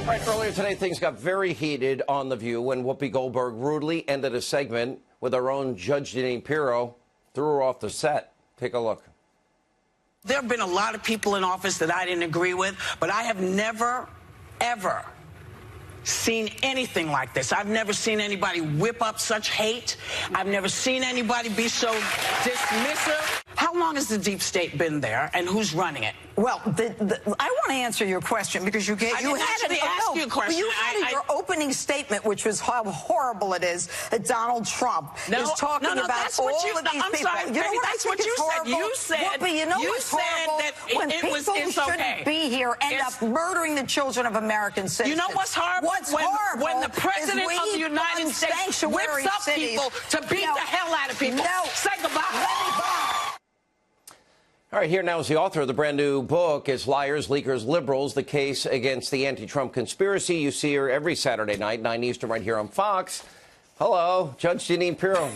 All right, earlier today, things got very heated on The View when Whoopi Goldberg rudely ended a segment with our own Judge Jeanine Pirro, threw her off the set. Take a look. There have been a lot of people in office that I didn't agree with, but I have never, ever seen anything like this. I've never seen anybody whip up such hate. I've never seen anybody be so dismissive. How long has the deep state been there, and who's running it? Well, I want to answer your question because you had your opening statement, which was how horrible it is that Donald Trump is talking about all of these people. Sorry, you know what that's what you said. You said, but you know what's horrible? That when people who shouldn't be here end up murdering the children of American citizens. You know what's horrible? When the president of the United States whips up people to beat the hell out of people. Say goodbye. All right, here now is the author of the brand new book, It's Liars, Leakers, Liberals, the case against the anti-Trump conspiracy. You see her every Saturday night, 9 Eastern, right here on Fox. Hello, Judge Jeanine Pirro.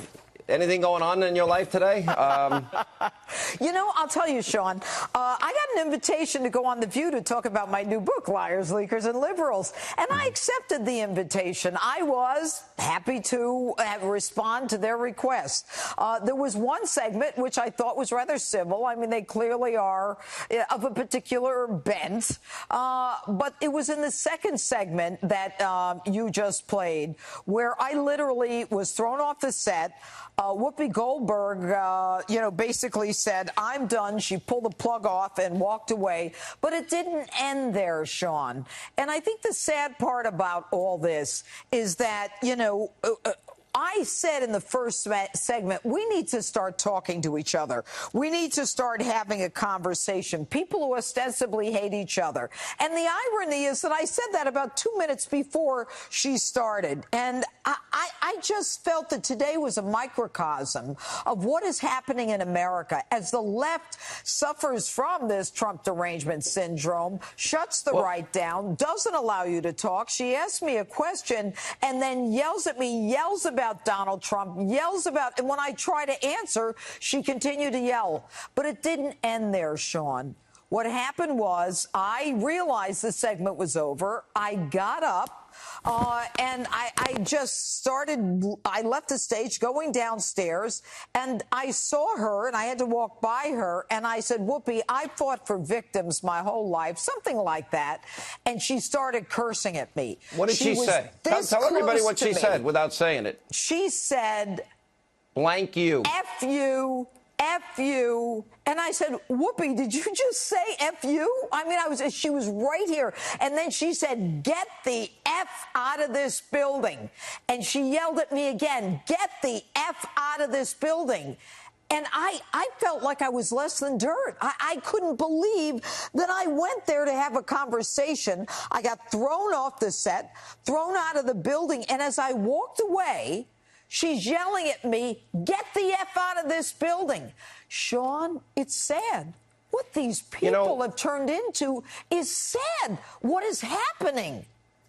Anything going on in your life today? You know, I'll tell you, Sean, I got an invitation to go on The View to talk about my new book, Liars, Leakers, and Liberals, and I accepted the invitation. I was happy to respond to their request. There was one segment which I thought was rather civil. I mean, they clearly are of a particular bent, but it was in the second segment that you just played where I literally was thrown off the set. Whoopi Goldberg, basically said, I'm done. She pulled the plug off and walked away. But it didn't end there, Sean. And I think the sad part about all this is that, I said in the first segment, we need to start talking to each other. We need to start having a conversation. People who ostensibly hate each other. And the irony is that I said that about 2 minutes before she started. And I just felt that today was a microcosm of what is happening in America as the left suffers from this Trump derangement syndrome, shuts the right down, doesn't allow you to talk. She asked me a question and then yells at me, yells about Donald Trump, yells about, and when I try to answer, she continued to yell. But it didn't end there, Sean. What happened was I realized the segment was over. I got up. And I just started, I left the stage going downstairs and I saw her and I had to walk by her and I said, Whoopi, I fought for victims my whole life, something like that. And she started cursing at me. What did she say? Tell everybody what she said without saying it. She said, blank you. F you. F you. And I said, Whoopi, did you just say F you? I mean, she was right here. And then she said, get the F out of this building. And she yelled at me again, get the F out of this building. And I felt like I was less than dirt. I couldn't believe that I went there to have a conversation. I got thrown off the set, thrown out of the building. And as I walked away, she's yelling at me, get the F out of this building. Sean, it's sad. What these people have turned into is sad. What is happening?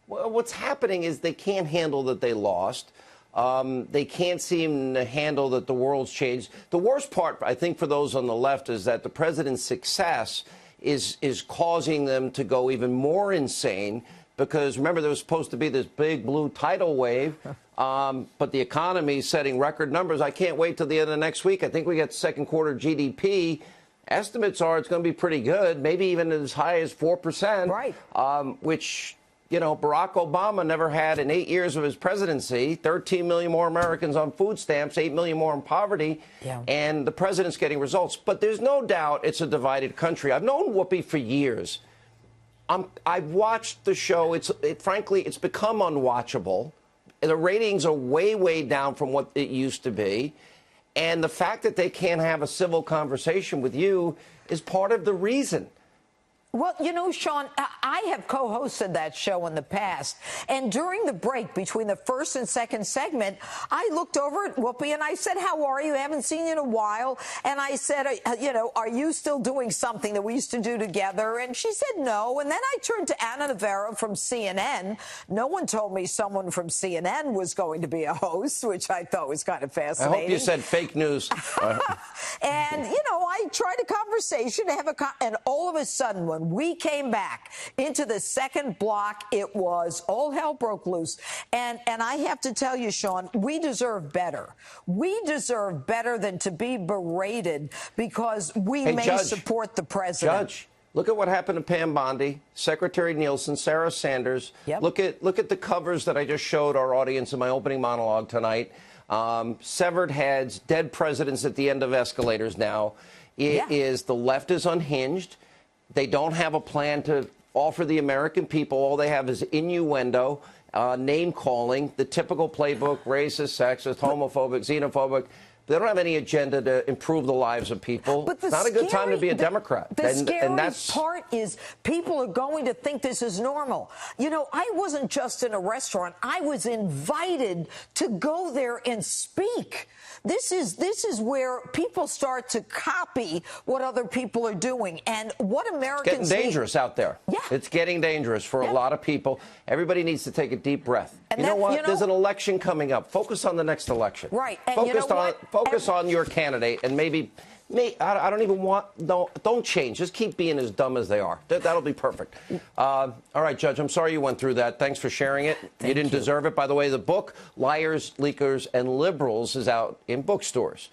Well, what's happening is they can't handle that they lost. They can't seem to handle that the world's changed. The worst part, I think, for those on the left is that the president's success is causing them to go even more insane. Because, remember, there was supposed to be this big blue tidal wave, but the economy is setting record numbers. I can't wait till the end of next week. I think we got second quarter GDP. Estimates are it's going to be pretty good, maybe even as high as 4%. Right. Which, Barack Obama never had in 8 years of his presidency. 13 million more Americans on food stamps, 8 million more in poverty. Yeah. And the president's getting results. But there's no doubt it's a divided country. I've known Whoopi for years. I've watched the show. Frankly, it's become unwatchable. The ratings are way, way down from what it used to be. And the fact that they can't have a civil conversation with you is part of the reason. Well, Sean, I have co-hosted that show in the past. And during the break between the first and second segment, I looked over at Whoopi and I said, how are you? I haven't seen you in a while. And I said, are you still doing something that we used to do together? And she said no. And then I turned to Anna Navarro from CNN. No one told me someone from CNN was going to be a host, which I thought was kind of fascinating. I hope you said fake news. And, I tried a conversation to have and all of a sudden, when when we came back into the second block, it was all hell broke loose. And I have to tell you, Sean, we deserve better. We deserve better than to be berated because we may Judge, support the president. Judge, look at what happened to Pam Bondi, Secretary Nielsen, Sarah Sanders. Yep. Look at the covers that I just showed our audience in my opening monologue tonight. Severed heads, dead presidents at the end of escalators now. It is the left is unhinged. They don't have a plan to offer the American people. All they have is innuendo, name calling, the typical playbook, racist, sexist, homophobic, xenophobic. They don't have any agenda to improve the lives of people. But it's not a good time to be a Democrat. The scary part is people are going to think this is normal. You know, I wasn't just in a restaurant. I was invited to go there and speak. This is where people start to copy what other people are doing. And what Americans It's getting dangerous out there. Yeah. It's getting dangerous for a lot of people. Everybody needs to take a deep breath. And you know what? You know, there's an election coming up. Focus on the next election. Right. And Focus on your candidate and maybe I don't even want, don't change. Just keep being as dumb as they are. That'll be perfect. All right, Judge, I'm sorry you went through that. Thanks for sharing it. You didn't deserve it. By the way, the book, Liars, Leakers, and Liberals is out in bookstores.